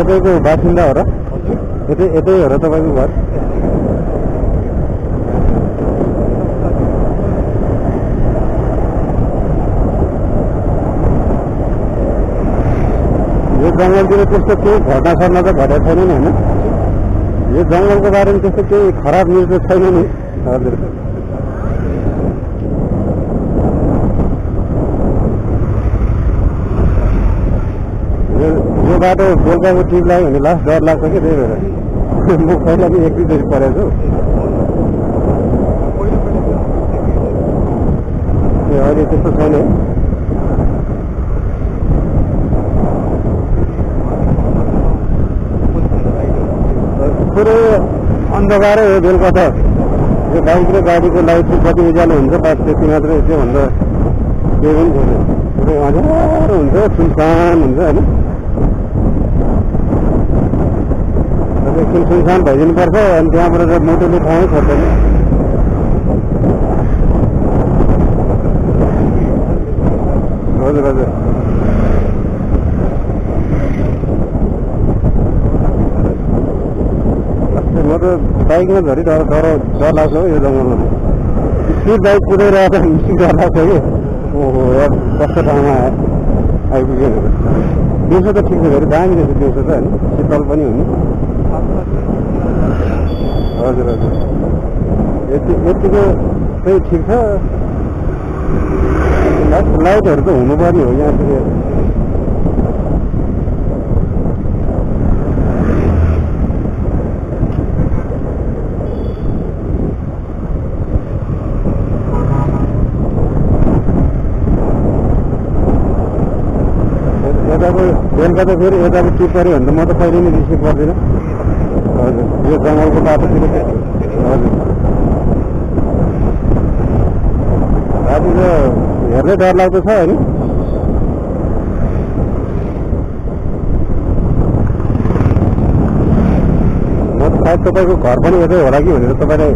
यतैको बासिन्दा हो र? यतै हो र तपाईँको घर? यो जङ्गलतिर त्यस्तो केही घटना सर्न त घटेको छैन नि होइन? यो जङ्गलको बारेमा त्यस्तो केही खराब न्युज त छैन नि? हजुर यो बाटो बेलुकाको ट्रिप लाग्यो भने लास्ट डर लाग्छ कि त्यही भएर म पहिला पनि एक दुईचोटि परेको छु अहिले त्यस्तो छैन पुरै अन्धकारै हो बेलुका त यो बाइक र गाडीको लाइट चाहिँ कति उज्यालो हुन्छ बस त्यति मात्रै त्योभन्दा केही पनि छैन पुरै अँध्यारो हुन्छ सुनसान हुन्छ होइन एकछिन सुनसान भइदिनुपर्छ अनि त्यहाँबाट मोटोले ठाउँै छोड्दैन हजुर हजुर म त बाइकमा झरी डर लाग्छ हो यो जङ्गलमा स्पिड बाइक कुदाइरहेको त डर लाग्छ कि ओहो यार कस्तो ठाउँमा आइपुग्यो दिउँसो त ठिक छ फेरि दामी रहेछ दिउँसो त होइन शीतल पनि हुने हजुर हजुर यतिको चाहिँ ठिक छ लाइटहरू त हुनुपर्ने हो यहाँ बेलुका त फेरि यताको ट्रिप पऱ्यो भने त म त कहिले नै रिसिभ गर्दिनँ हजुर यो जङ्गलको बाटोतिर हजुर राति त हेर्दै डर लाग्दो छ होइन म त सायद तपाईँको घर पनि यतै होला कि भनेर तपाईँलाई